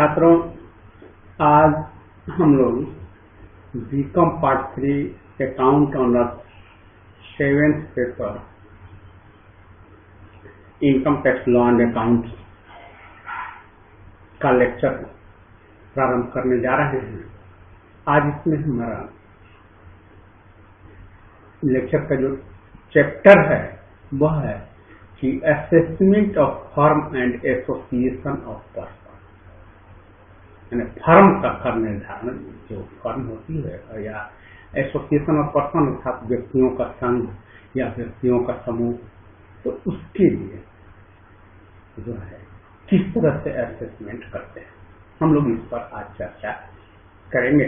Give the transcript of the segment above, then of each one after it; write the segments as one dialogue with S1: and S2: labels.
S1: छात्रों, आज हम लोग BCom part 3 account honours 7th paper income tax law and account का लेक्चर प्रारंभ करने जा रहे हैं। आज इसमें हमारा लेक्चर का जो चैप्टर है वह है कि assessment of firm and association of person, यानी फर्म का निर्धारण, जो फर्म होती है या एसोसिएशन ऑफ पर्सन अर्थात व्यक्तियों का संघ या व्यक्तियों का समूह, तो उसके लिए जो है किस तरह से असेसमेंट करते हैं, हम लोग इस पर आज चर्चा करेंगे।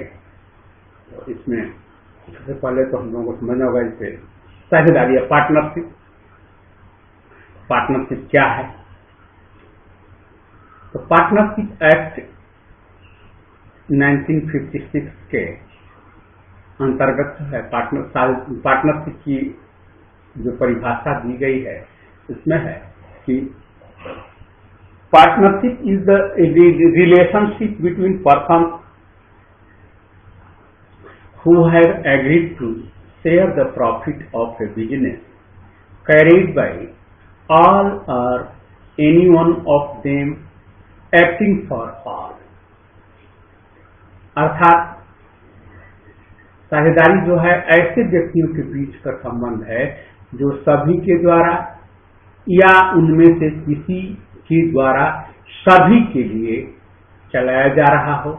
S1: तो इसमें सबसे पहले तो हम लोगों को समझना होगा इसे साझेदारी या पार्टनरशिप। पार्टनरशिप क्या है? तो पार्टनरशिप एक्ट 1956 के अंतर्गत है पार्टनरशिप की जो परिभाषा दी गई है इसमें है कि partnership is the relationship between person who have agreed to share the profit of a business carried by all or any one of them acting for all। अर्थात साझेदारी जो है ऐसे व्यक्तियों के बीच का संबंध है जो सभी के द्वारा या उनमें से किसी के द्वारा सभी के लिए चलाया जा रहा हो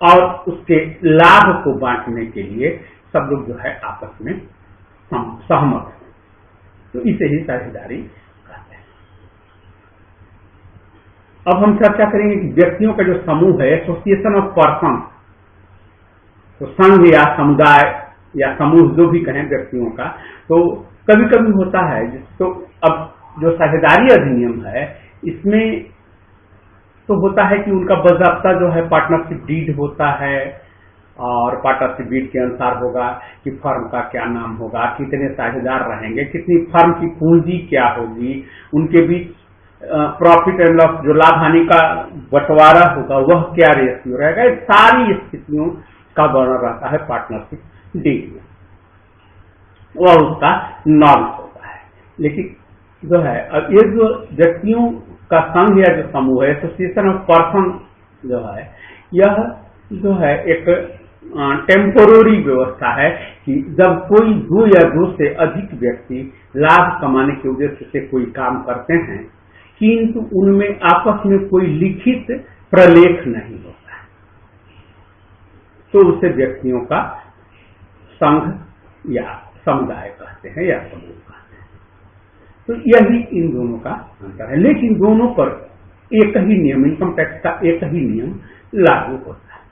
S1: और उसके लाभ को बांटने के लिए सब लोग जो है आपस में सहमत हैं, तो इसे ही साझेदारी कहते हैं। अब हम चर्चा करेंगे कि व्यक्तियों का जो समूह है, एसोसिएशन ऑफ पर्सन, तो संघ या समुदाय या समूह जो भी कहें व्यक्तियों का, तो कभी कभी होता है तो अब जो साझेदारी अधिनियम है इसमें तो होता है कि उनका बाज़ाब्ता जो है पार्टनरशिप डीड होता है और पार्टनरशिप डीड के अनुसार होगा कि फर्म का क्या नाम होगा, कितने साझेदार रहेंगे, कितनी फर्म की पूंजी क्या होगी, उनके बीच प्रॉफिट एंड लॉस जो लाभ हानि का बंटवारा होगा वह क्या रेशियो रहेगा। इस सारी स्थितियों का वर्णन रहता है पार्टनरशिप डीड में, वह उसका नॉर्म्स होता है। लेकिन जो है अब ये जो व्यक्तियों का संघ या जो समूह है, एसोसिएशन ऑफ पर्सन जो है, यह जो है एक टेम्पोररी व्यवस्था है कि जब कोई दो या दो से अधिक व्यक्ति लाभ कमाने के उद्देश्य से कोई काम करते हैं किंतु उनमें आपस में कोई लिखित प्रलेख नहीं होता है, तो उसे व्यक्तियों का संघ या समुदाय कहते हैं या समूह कहते हैं। तो यही इन दोनों का अंतर है, लेकिन दोनों पर एक ही नियम, इनकम टैक्स का एक ही नियम लागू होता है।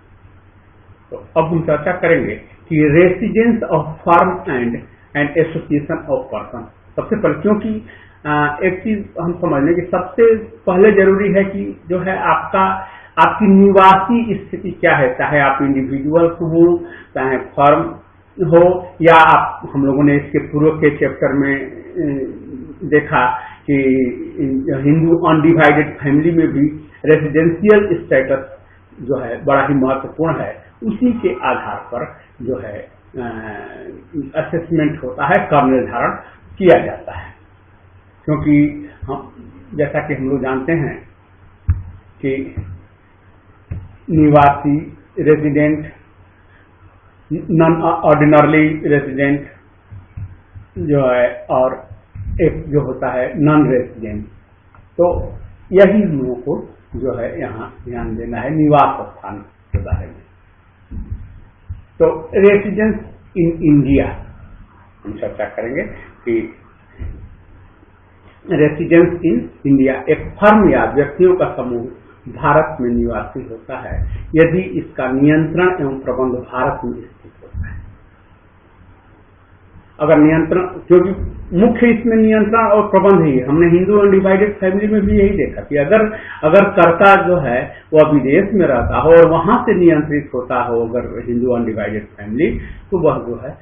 S1: तो अब हम चर्चा करेंगे कि residence of firm and association of person. सबसे पहले क्योंकि एक चीज हम समझ लें कि सबसे पहले जरूरी है कि जो है आपकी निवासी स्थिति क्या है, चाहे आप इंडिविजुअल हो, चाहे फर्म हो, या आप, हम लोगों ने इसके पूर्व के चैप्टर में देखा कि हिंदू अनडिवाइडेड फैमिली में भी रेजिडेंशियल स्टेटस जो है बड़ा ही महत्वपूर्ण है, उसी के आधार पर जो है असेसमेंट होता है, कर निर्धारण किया जाता है। क्योंकि जैसा कि हम लोग जानते हैं कि निवासी, रेजिडेंट, नॉन ऑर्डिनरली रेजिडेंट जो है और एक जो होता है नॉन रेजिडेंट, तो यही हम लोगों को जो है यहाँ ध्यान देना है निवास स्थान के बारे में। तो रेसिडेंस इन इंडिया हम चर्चा करेंगे कि रेसिडेंस इन इंडिया, एक फर्म या व्यक्तियों का समूह भारत में निवासी होता है यदि इसका नियंत्रण एवं प्रबंध भारत में स्थित होता है। अगर नियंत्रण, क्योंकि मुख्य इसमें नियंत्रण और प्रबंध ही है, हमने हिंदू अनडिवाइडेड फैमिली में भी यही देखा कि अगर कर्ता जो है वह विदेश में रहता हो और वहां से नियंत्रित होता हो अगर हिंदू अनडिवाइडेड फैमिली, तो वह जो है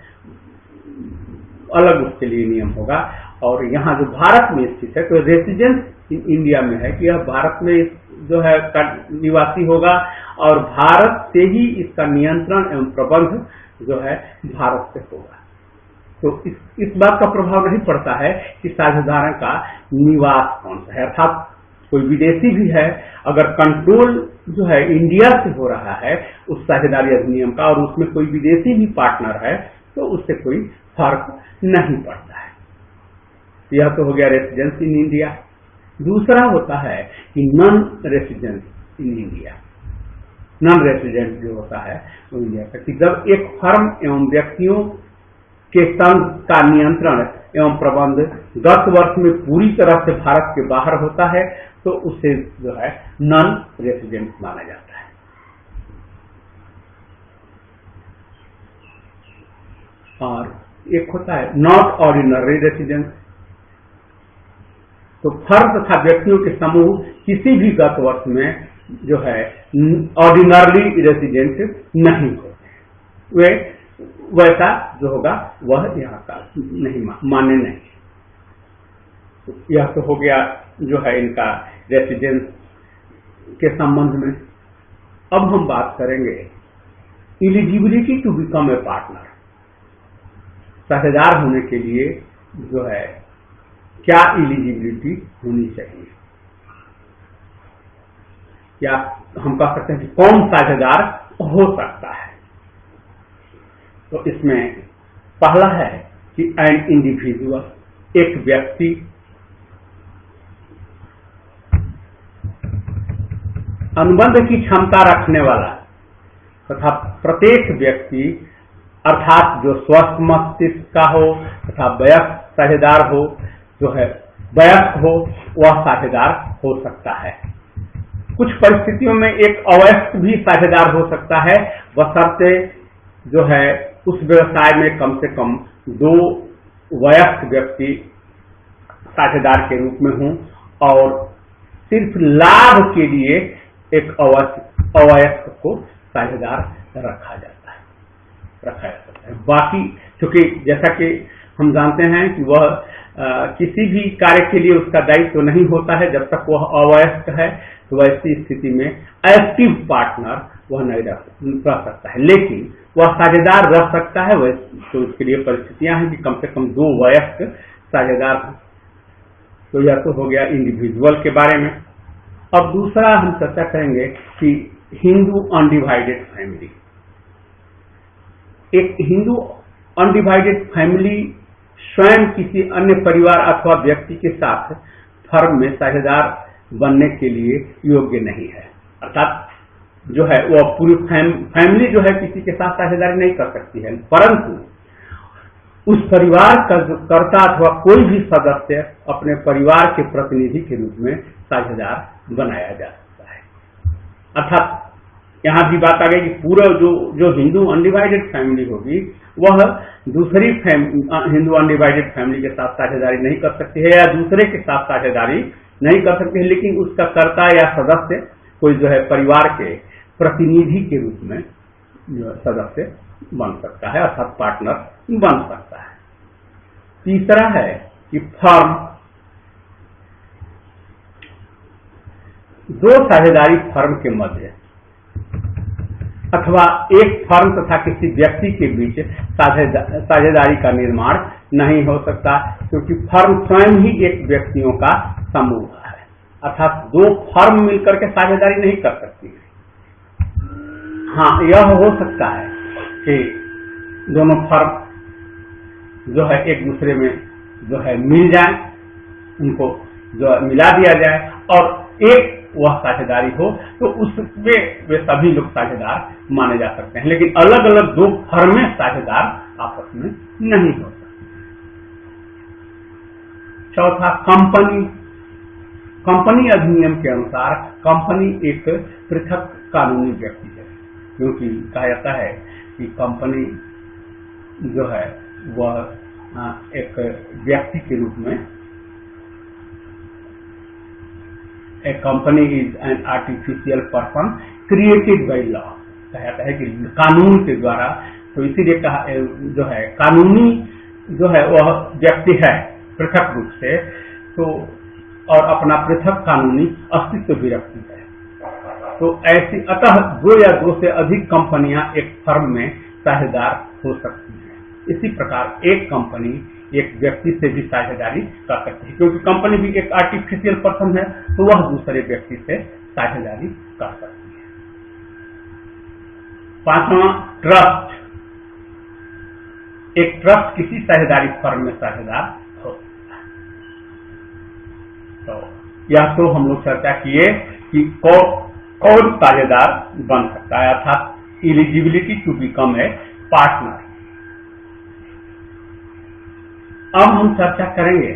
S1: अलग उसके लिए नियम होगा। और यहाँ जो भारत में स्थित है, तो रेसिडेंस इन इंडिया में है कि यह भारत में जो है निवासी होगा और भारत से ही इसका नियंत्रण एवं प्रबंध जो है भारत से होगा। तो इस बात का प्रभाव नहीं पड़ता है कि साझेदारों का निवास कौन सा है, अर्थात कोई विदेशी भी है, अगर कंट्रोल जो है इंडिया से हो रहा है उस साझेदारी अधिनियम का और उसमें कोई विदेशी भी पार्टनर है तो उससे कोई फर्क नहीं पड़ता है। यह तो हो गया रेसिडेंस इन इंडिया। दूसरा होता है कि non residence in India. Non resident जो होता है वो इंडिया का, कि जब एक फर्म एवं व्यक्तियों के संघ का नियंत्रण एवं प्रबंध 10 वर्ष में पूरी तरह से भारत के बाहर होता है तो उसे जो है नॉन रेसिडेंट माना जाता है। और एक होता है नॉट ऑर्डिनरी रेसिडेंस। तो फर्म तथा व्यक्तियों के समूह किसी भी गत वर्ष में जो है ऑर्डिनरली रेसिडेंट नहीं होते, वे वैसा जो होगा वह यहाँ का नहीं मान्य नहीं। तो यह तो हो गया जो है इनका रेसिडेंस के संबंध में। अब हम बात करेंगे eligibility to become a partner. साझेदार होने के लिए जो है क्या एलिजिबिलिटी होनी चाहिए, या हम कह सकते हैं कि कौन साझेदार हो सकता है। तो इसमें पहला है कि एन इंडिविजुअल, एक व्यक्ति, अनुबंध की क्षमता रखने वाला तथा प्रत्येक व्यक्ति अर्थात जो स्वस्थ मस्तिष्क का हो तथा वयस्क साझेदार हो, जो है वयस्क हो, वह साझेदार हो सकता है। कुछ परिस्थितियों में एक अवयस्क भी साझेदार हो सकता है, बशर्ते जो है उस व्यवसाय में कम से कम 2 वयस्क व्यक्ति साझेदार के रूप में हों और सिर्फ लाभ के लिए एक अवयस्क को साझेदार रखा जा सकता है। बाकी चूंकि जैसा कि हम जानते हैं कि वह किसी भी कार्य के लिए उसका दायित्व तो नहीं होता है जब तक वह अवयस्क है, तो वैसी स्थिति में एक्टिव पार्टनर वह नहीं रह सकता है, लेकिन वह साझेदार रह सकता है। तो इसके लिए परिस्थितियां हैं कि कम से कम 2 वयस्क साझेदार हैं। तो यह तो हो गया इंडिविजुअल के बारे में। अब दूसरा हम चर्चा करेंगे कि हिंदू अनडिवाइडेड फैमिली। एक हिंदू अनडिवाइडेड फैमिली स्वयं किसी अन्य परिवार अथवा व्यक्ति के साथ फर्म में साझेदार बनने के लिए योग्य नहीं है, अर्थात जो है वह पूरी फैमिली जो है किसी के साथ साझेदारी नहीं कर सकती है, परंतु उस परिवार का जो कर्ता अथवा कोई भी सदस्य अपने परिवार के प्रतिनिधि के रूप में साझेदार बनाया जा सकता है। अर्थात यहाँ भी बात आ गई कि पूरा जो हिंदू अनडिवाइडेड फैमिली होगी वह दूसरी हिंदू अनडिवाइडेड फैमिली के साथ साझेदारी नहीं कर सकती है या दूसरे के साथ साझेदारी नहीं कर सकती है, लेकिन उसका कर्ता या सदस्य कोई जो है परिवार के प्रतिनिधि के रूप में सदस्य बन सकता है, अर्थात पार्टनर बन सकता है। तीसरा है कि फर्म, 2 साझेदारी फर्म के मध्य अथवा एक फर्म तथा किसी व्यक्ति के बीच साझेदारी का निर्माण नहीं हो सकता, क्योंकि फर्म स्वयं ही एक व्यक्तियों का समूह है, अर्थात 2 फर्म मिलकर के साझेदारी नहीं कर सकती है। हाँ, यह हो सकता है कि दोनों फर्म जो है एक दूसरे में जो है मिल जाए, उनको जो मिला दिया जाए और एक वह साझेदारी हो तो उसमें वे सभी लोग साझेदार माने जा सकते हैं, लेकिन अलग अलग 2 फर्में साझेदार आपस में नहीं हो सकते। चौथा, कंपनी अधिनियम के अनुसार कंपनी एक पृथक कानूनी व्यक्ति है, क्योंकि कहा जाता है कि कंपनी जो है वह एक व्यक्ति के रूप में, a company is an artificial person created by law, कहा जाता है कि कानून के द्वारा। तो इसीलिए कहा जो है कानूनी जो है वह व्यक्ति है, पृथक रूप से, तो और अपना पृथक कानूनी अस्तित्व भी रखती है। तो ऐसी अतः 2 या 2 से अधिक कंपनियां एक फर्म में साझेदार हो सकती हैं। इसी प्रकार एक कंपनी एक व्यक्ति से भी साझेदारी कर सकती है, क्योंकि कंपनी भी एक आर्टिफिशियल पर्सन है, तो वह दूसरे व्यक्ति से साझेदारी कर सकती है। 5वां, ट्रस्ट। एक ट्रस्ट किसी साझेदारी फर्म में साझेदार हो सकता है। तो यह तो हम लोग चर्चा किए कि कौन साझेदार बन सकता है, अर्थात eligibility to become a partner. अब हम चर्चा करेंगे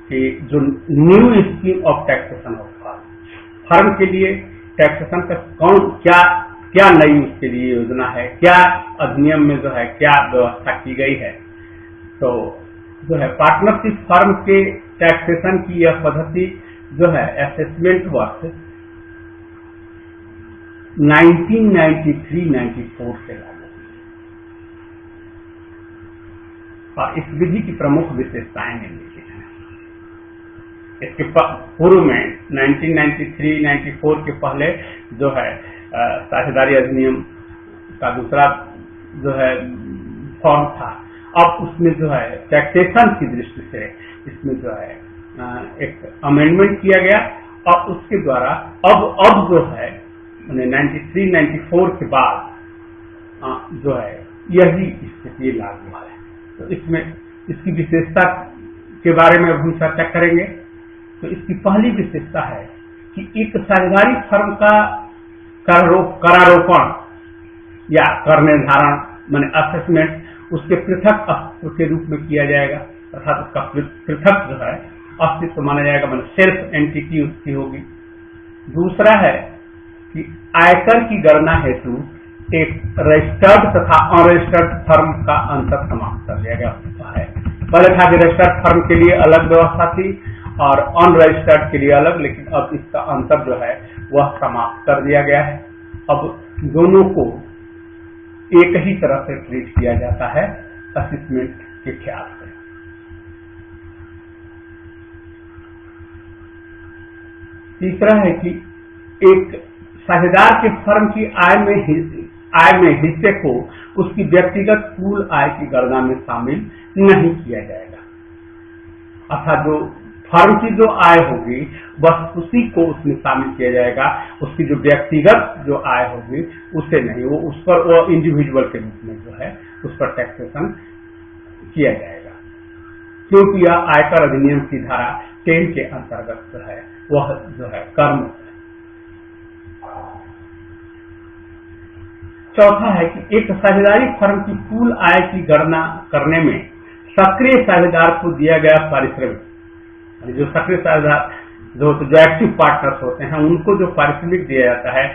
S1: कि जो new scheme of taxation of firm के लिए टैक्सेशन का क्या नई उसके लिए योजना है, क्या अधिनियम में जो है क्या व्यवस्था की गई है। तो जो है पार्टनरशिप फर्म के टैक्सेशन की यह पद्धति जो है असेसमेंट वर्ष 1993-94 से लागू, और इस विधि की प्रमुख विशेषताएं निम्नलिखित हैं। इसके पूर्व में 1993-94 के पहले जो है साझेदारी अधिनियम का दूसरा जो है फॉर्म था। अब उसमें जो है टैक्सेशन की दृष्टि से इसमें जो है एक अमेंडमेंट किया गया, और उसके द्वारा अब जो है 93-94 के बाद जो है यही स्थिति लागू है। तो इसमें इसकी विशेषता के बारे में हम चर्चा करेंगे। तो इसकी पहली विशेषता है कि एक साझेदारी फर्म का करारोपण या कर निर्धारण माने असेसमेंट उसके पृथक अस्तित्व के रूप में किया जाएगा, अर्थात उसका पृथक जो है अस्तित्व माना जाएगा, माने सेल्फ एंटिटी उसकी होगी। दूसरा है कि आयकर की गणना हेतु एक रजिस्टर्ड तथा अनरजिस्टर्ड फर्म का अंतर समाप्त कर दिया गया है। पहले था कि रजिस्टर्ड फर्म के लिए अलग व्यवस्था थी और अनरजिस्टर्ड के लिए अलग, लेकिन अब इसका अंतर जो है वह समाप्त कर दिया गया है। अब दोनों को एक ही तरह से ट्रीट किया जाता है असेसमेंट के ख्याल से। तीसरा है कि एक साझेदार के फर्म की आय में हिस्से को उसकी व्यक्तिगत कुल आय की गणना में शामिल नहीं किया जाएगा, अर्थात जो फर्म की जो आय होगी बस उसी को उसमें शामिल किया जाएगा, उसकी जो व्यक्तिगत जो आय होगी उसे नहीं, वो उस पर वो इंडिविजुअल के रूप में जो है उस पर टैक्सेशन किया जाएगा, क्योंकि यह आयकर अधिनियम की धारा 10 के अंतर्गत जो है वह जो है कर्म। चौथा है कि एक साझेदारी फर्म की कुल आय की गणना करने में सक्रिय साझेदार को दिया गया पारिश्रमिक, जो सक्रिय साझेदार जो एक्टिव पार्टनर्स होते हैं उनको जो पारिश्रमिक दिया जाता है,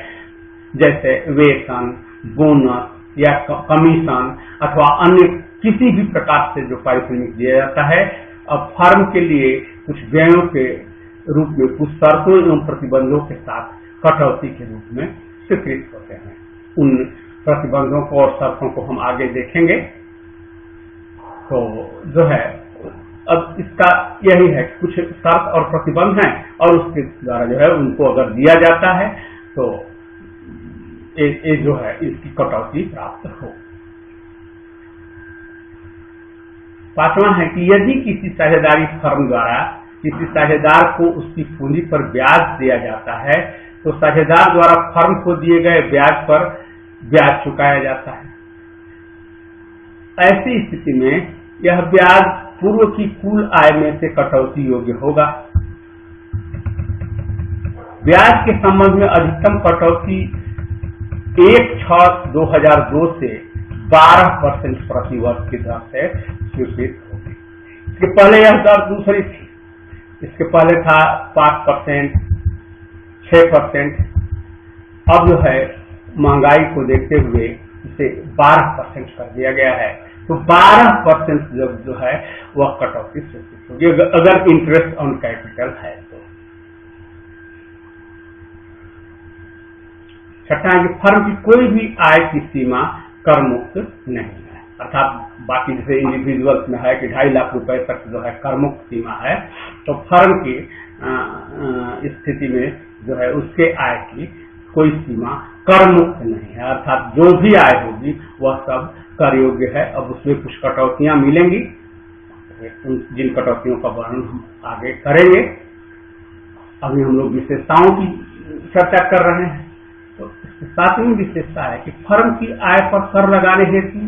S1: जैसे वेतन, बोनस या कमीशन अथवा अन्य किसी भी प्रकार से जो पारिश्रमिक दिया जाता है, अब फर्म के लिए कुछ व्ययों के रूप में कुछ शर्तों एवं प्रतिबंधों के साथ कटौती के रूप में स्वीकृत होते हैं। उन प्रतिबंधों को और शर्तों को हम आगे देखेंगे। तो जो है अब इसका यही है, कुछ शर्त और प्रतिबंध हैं और उसके द्वारा जो है उनको अगर दिया जाता है तो ये जो है इसकी कटौती प्राप्त हो। पांचवा है कि यदि किसी साझेदारी फर्म द्वारा किसी साझेदार को उसकी पूंजी पर ब्याज दिया जाता है तो साझेदार द्वारा फर्म को दिए गए ब्याज पर ब्याज चुकाया जाता है। ऐसी स्थिति में यह ब्याज पूर्व की कुल आय में से कटौती योग्य होगा। ब्याज के संबंध में अधिकतम कटौती 1/6/2002 से 12% प्रति वर्ष की दर से स्वीकृत होगी। इसके पहले यह दर दूसरी थी, इसके पहले था 5%, 6%। अब जो है महंगाई को देखते हुए इसे 12% कर दिया गया है। तो 12% जब जो है वह कटौती स्वीकृत होगी अगर इंटरेस्ट ऑन कैपिटल है तो। छठा है कि फर्म की कोई भी आय की सीमा कर मुक्त नहीं है, अर्थात बाकी जैसे इंडिविजुअल्स में है कि 2.5 लाख रुपए तक जो है कर मुक्त सीमा है, तो फर्म की स्थिति में जो है उसके आय की कोई सीमा कर मुक्त नहीं है, अर्थात जो भी आय होगी वह सब कर योग्य है। अब उसमें कुछ कटौतियां मिलेंगी, जिन कटौतियों का वर्णन हम आगे करेंगे। अभी हम लोग विशेषताओं की चर्चा कर रहे हैं। तो सातवीं विशेषता है कि फर्म की आय पर कर लगाने हेतु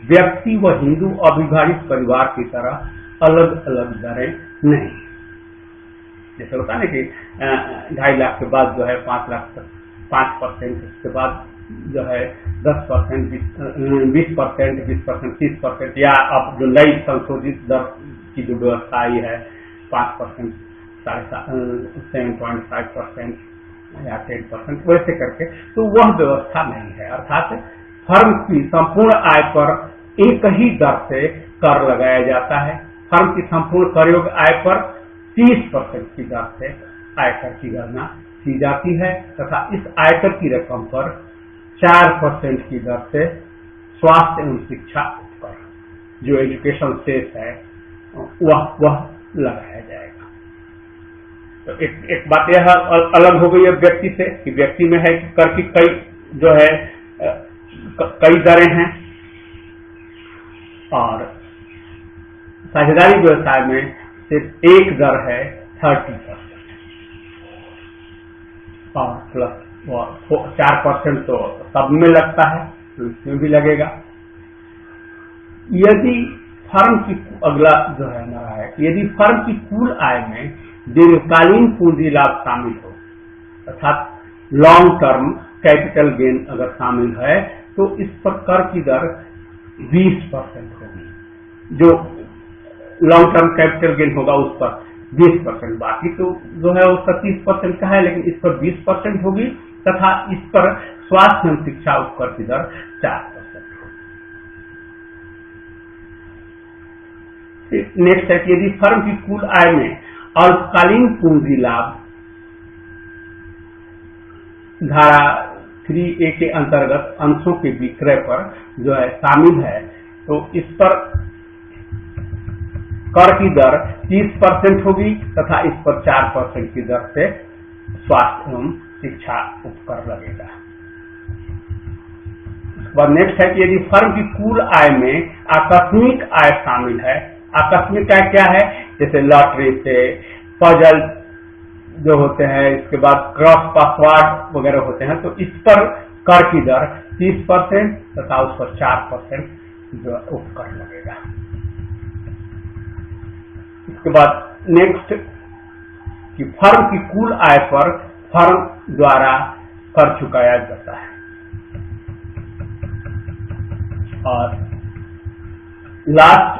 S1: व्यक्ति व हिंदू अविभाजित परिवार की तरह अलग अलग दरें नहीं। जैसे होता है कि 2.5 लाख के बाद जो है 5 लाख तक 5%, उसके बाद जो है 10%, 20%, 20%, 30%, या अब जो नई संशोधित दर की जो व्यवस्था आई है 5%, 7.5% या 10%, वैसे करके, तो वह व्यवस्था नहीं है। अर्थात फर्म की संपूर्ण आय पर एक ही दर से कर लगाया जाता है। फर्म की संपूर्ण कर योग्य आय पर 30% की दर से आयकर की गणना की जाती है तथा इस आयकर की रकम पर 4% की दर से स्वास्थ्य एवं शिक्षा पर जो एजुकेशन सेस है वह लगाया जाएगा। तो एक बात यह अलग हो गई है व्यक्ति से कि व्यक्ति में है कि कर की कई जो है कई दरें हैं, और साझेदारी व्यवसाय में सिर्फ एक दर है 30%, और प्लस 4% तो सब में लगता है, तो इसमें भी लगेगा। यदि फर्म की अगला जो है हमारा है, यदि फर्म की कुल आय में दीर्घकालीन पूंजी लाभ शामिल हो, अर्थात लॉन्ग टर्म कैपिटल गेन अगर शामिल है, तो इस पर कर की दर 20% होगी। जो लॉन्ग टर्म कैपिटल गेन होगा उस पर 20%, बाकी तो जो है उसका 30% का है, लेकिन इस पर 20% होगी तथा इस पर स्वास्थ्य एवं शिक्षा उपकर की दर 4% होगी। नेक्स्ट है कि यदि फर्म की कुल आय में अल्पकालीन पूंजी लाभ धारा 3A के अंतर्गत अंशों के विक्रय पर जो है शामिल है, तो इस पर कर की दर 30% होगी तथा इस पर 4% की दर से स्वास्थ्य एवं शिक्षा उपकर लगेगा। नेक्स्ट है कि यदि फर्म की कुल आय में आकस्मिक आय शामिल है, आकस्मिक आय क्या है, जैसे लॉटरी से, पजल जो होते हैं, इसके बाद क्रॉस पासवर्ड वगैरह होते हैं, तो इस पर कर की दर 30% तथा उस पर 4% जो उपकर लगेगा। इसके बाद नेक्स्ट कि फर्म की कुल आय पर फर्म द्वारा कर चुकाया जाता है। और लास्ट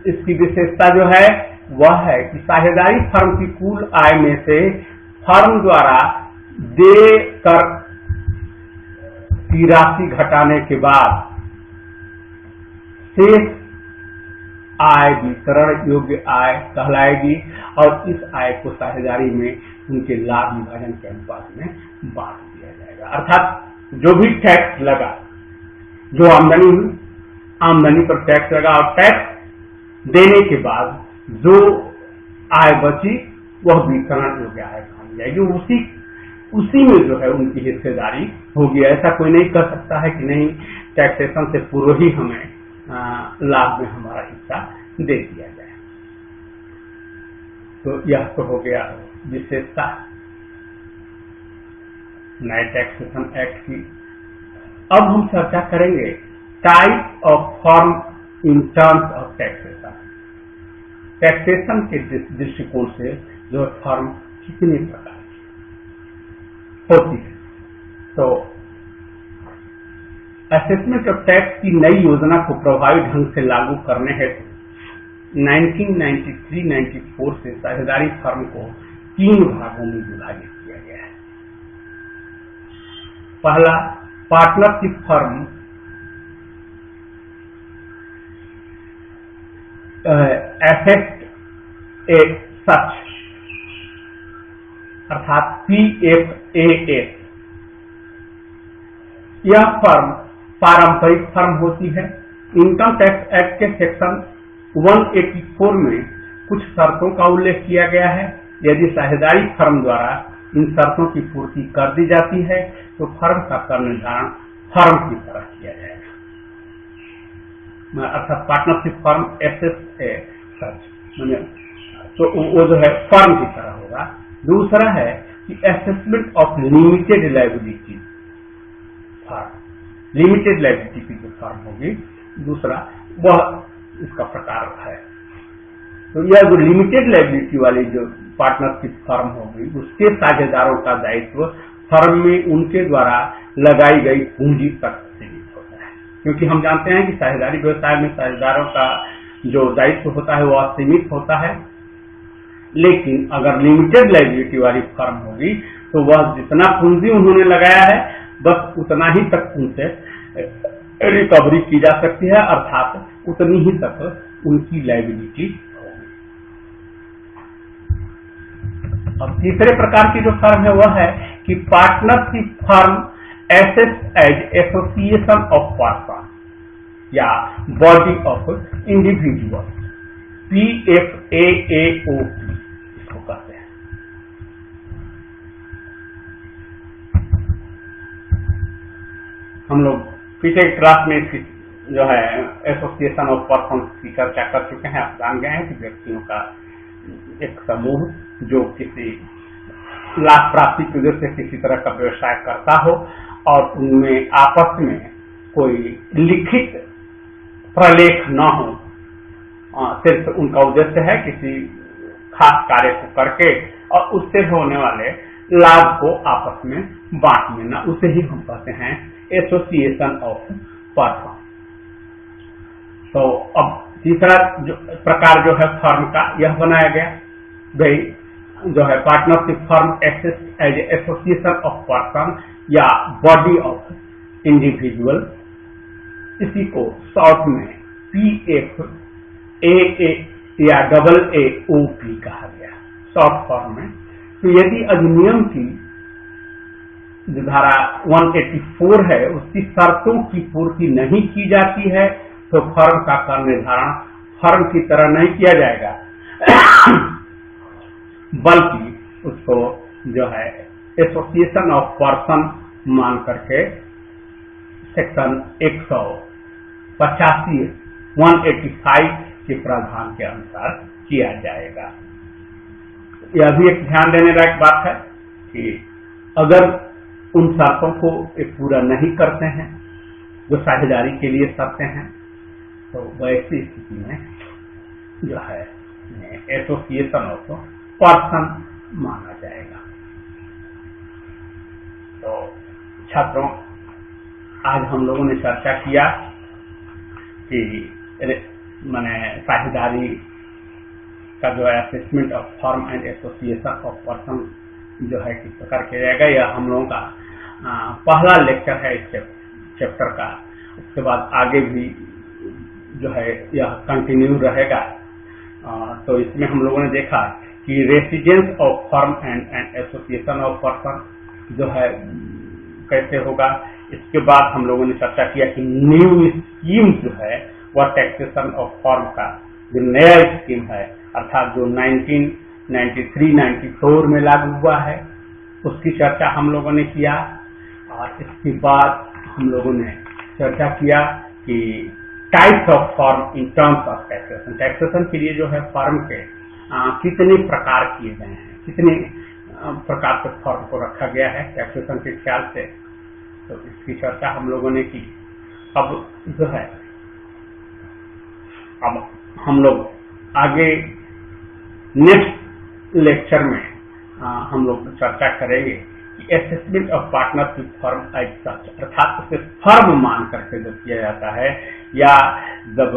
S1: इसकी विशेषता जो है वह है कि साझेदारी फर्म की कुल आय में से फर्म द्वारा देय कर की राशि घटाने के बाद शेष आय वितरण योग्य आय कहलाएगी, और इस आय को साझेदारी में उनके लाभ विभाजन के अनुपात में बांट दिया जाएगा। अर्थात जो भी टैक्स लगा, जो आमदनी पर टैक्स लगा, और टैक्स देने के बाद जो आय बची वह वितरण योग्य आय मानी जाएगी। उसी में जो है उनकी हिस्सेदारी होगी। ऐसा कोई नहीं कर सकता है कि नहीं टैक्सेशन से पूर्व ही हमें लाभ में हमारा हिस्सा दे दिया जाए। तो यह तो हो गया विशेषता नए टैक्सेशन एक्ट की। अब हम चर्चा करेंगे type of firm in terms of taxation. Taxation के दृष्टिकोण से जो फर्म कितने प्रकार की होती है। तो असेसमेंट ऑफ टैक्स की नई योजना को प्रभावी ढंग से लागू करने हेतु 1993-94 से साझेदारी फर्म को 3 भागों में विभाजित किया गया है। पहला, पार्टनरशिप फर्म एफेक्ट ए सच, अर्थात PFAS। यह फर्म पारंपरिक फर्म होती है इनकम टैक्स एक्ट के सेक्शन 184 में कुछ शर्तों का उल्लेख किया गया है। यदि साझेदारी फर्म द्वारा इन शर्तों की पूर्ति कर दी जाती है तो फर्म का कर निर्धारण फर्म की तरह किया जाएगा, अर्थात पार्टनरशिप फर्म तो वो जो है फर्म की तरह होगा। दूसरा है कि assessment of limited liability firm, limited liability की जो फर्म होगी, दूसरा वह इसका प्रकार है। तो यह जो लिमिटेड लायबिलिटी वाली जो पार्टनरशिप फर्म होगी उसके साझेदारों का दायित्व फर्म में उनके द्वारा लगाई गई पूंजी तक सीमित होता है, क्योंकि हम जानते हैं कि साझेदारी व्यवसाय में साझेदारों का जो दायित्व होता है वह सीमित होता है। लेकिन अगर लिमिटेड लायबिलिटी वाली फर्म होगी तो वह जितना पूंजी उन्होंने लगाया है बस उतना ही तक उनसे रिकवरी की जा सकती है, अर्थात उतनी ही तक उनकी लायबिलिटी होगी। अब तीसरे प्रकार की जो फर्म है वह है कि partnership firm assess as association of person या बॉडी ऑफ इंडिविजुअल, PFAAOP इसको कहते हैं। हम लोग पिछले क्लास में जो है एसोसिएशन ऑफ पर्सन की चर्चा कर चुके हैं। आप जान गए हैं कि व्यक्तियों का एक समूह जो किसी लाभ प्राप्ति की उद्देश्य से किसी तरह का व्यवसाय करता हो और उनमें आपस में कोई लिखित प्रलेख न हो, सिर्फ उनका उद्देश्य है किसी खास कार्य को करके और उससे होने वाले लाभ को आपस में बांट लेना, उसे ही हम कहते हैं एसोसिएशन ऑफ पर्सन। तो अब तीसरा जो प्रकार जो है फर्म का यह बनाया गया, भाई जो है partnership firm exist as association of person या बॉडी ऑफ इंडिविजुअल, इसी को शॉर्ट में PFAA या AAOP कहा गया शॉर्ट फॉर्म में। तो यदि अधिनियम की जो धारा 184 है उसकी शर्तों की पूर्ति नहीं की जाती है तो फर्म का कर निर्धारण फर्म की तरह नहीं किया जाएगा, बल्कि उसको जो है एसोसिएशन ऑफ पर्सन मान करके सेक्शन 185 के प्रावधान के अनुसार किया जाएगा। यह भी एक ध्यान देने लायक बात है कि अगर उन शर्तों को पूरा नहीं करते हैं जो साझेदारी के लिए शर्तें हैं तो वैसी स्थिति में जो है एसोसिएशन ऑफ पर्सन माना जाएगा। तो छात्रों, आज हम लोगों ने चर्चा किया कि माने साझेदारी का जो है assessment of firm and association of person जो है किस प्रकार किया जाएगा। यह हम लोगों का पहला लेक्चर है इस चैप्टर का। उसके बाद आगे भी जो है यह कंटिन्यू रहेगा। तो इसमें हम लोगों ने देखा कि residence of firm and association of person जो है कैसे होगा। इसके बाद हम लोगों ने चर्चा किया कि न्यू स्कीम जो है वह टैक्सेशन ऑफ फर्म का जो नया स्कीम है, अर्थात जो 1993-94 में लागू हुआ है, उसकी चर्चा हम लोगों ने किया। और इसके बाद हम लोगों ने चर्चा किया कि types of firm in terms of taxation, taxation के लिए जो है फर्म के कितने प्रकार किए गए हैं, कितने प्रकार से फर्म को रखा गया है टैक्सेशन के ख्याल से, तो इसकी चर्चा हम लोगों ने की। अब जो है अब हम लोग आगे नेक्स्ट लेक्चर में हम लोग चर्चा करेंगे कि assessment of partnership firm as such, अर्थात उसे फर्म मान करके जब किया जाता है या जब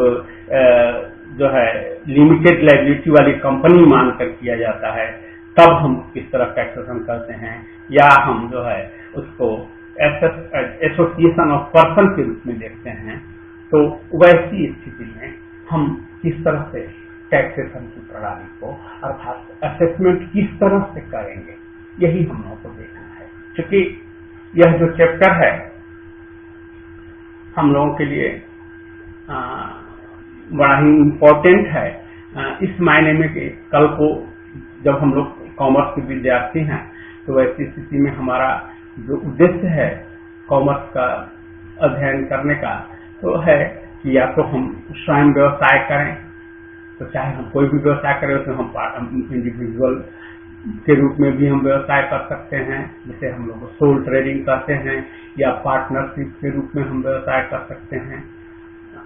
S1: जो है लिमिटेड लायबिलिटी वाली कंपनी मान कर किया जाता है तब हम किस तरह टैक्सेशन करते हैं, या हम जो है उसको एसोसिएशन ऑफ पर्सन के रूप में देखते हैं। तो वैसी स्थिति में हम किस तरह से टैक्सेशन की प्रणाली को अर्थात असेसमेंट किस तरह से करेंगे, यही हम लोगों को देखना है। क्योंकि यह जो चैप्टर है हम लोगों के लिए बड़ा ही इम्पोर्टेंट है, इस मायने में कि कल को जब हम लोग कॉमर्स के विद्यार्थी हैं तो ऐसी स्थिति में हमारा जो उद्देश्य है कॉमर्स का अध्ययन करने का तो है कि या तो हम स्वयं व्यवसाय करें, तो चाहे हम कोई भी व्यवसाय करें उसमें हम इंडिविजुअल के रूप में भी हम व्यवसाय कर सकते हैं, जिसे हम लोग सोल ट्रेडिंग कहते हैं, या पार्टनरशिप के रूप में हम व्यवसाय कर सकते हैं,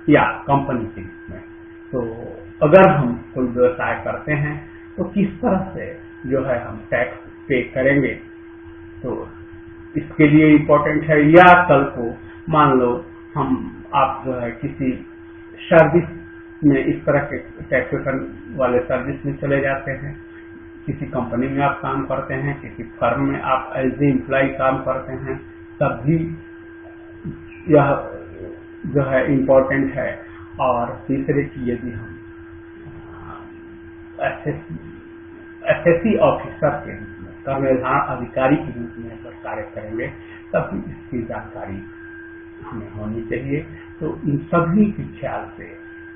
S1: या कंपनी के रूप में। तो अगर हम कोई व्यवसाय करते हैं तो किस तरह से जो है हम टैक्स पे करेंगे, तो इसके लिए इम्पोर्टेंट है। या कल को मान लो आप जो है किसी सर्विस में इस तरह के टैक्सेशन वाले सर्विस में चले जाते हैं, किसी कंपनी में आप काम करते हैं, किसी फर्म में आप एज ए एम्प्लॉय काम करते हैं, तब भी यह जो है इम्पोर्टेंट है। और तीसरे की यदि हम एसएससी ऑफिसर के रूप में, कर्मधार अधिकारी के रूप में अगर कार्य करेंगे तब भी इसकी जानकारी हमें होनी चाहिए। तो इन सभी के ख्याल से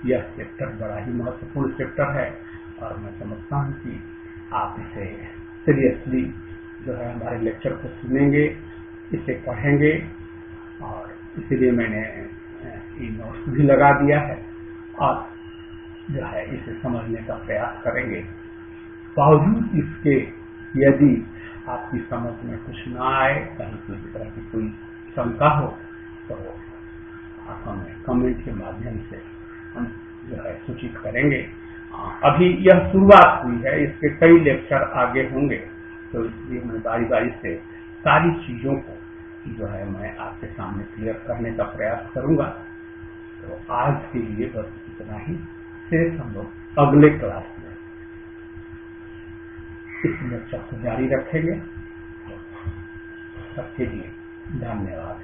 S1: यह चैप्टर बड़ा ही महत्वपूर्ण चैप्टर है और मैं समझता हूँ कि आप इसे सीरियसली जो है हमारे लेक्चर को सुनेंगे, इसे पढ़ेंगे, और इसीलिए मैंने ये नोट्स भी लगा दिया है और जो है इसे समझने का प्रयास करेंगे। बावजूद इसके यदि आपकी समझ में कुछ ना आए, कहीं किसी तरह की कोई शंका हो तो आप हमें कमेंट के माध्यम से हम जो है सूचित करेंगे। अभी यह शुरुआत हुई है, इसके कई लेक्चर आगे होंगे, तो इसलिए मैं बारी बारी से सारी चीजों को जो है मैं आपके सामने क्लियर करने का प्रयास करूंगा। तो आज के लिए बस इतना ही, फिर हम लोग अगले क्लास में इस लेक्चर को जारी रखेंगे। सबके लिए धन्यवाद।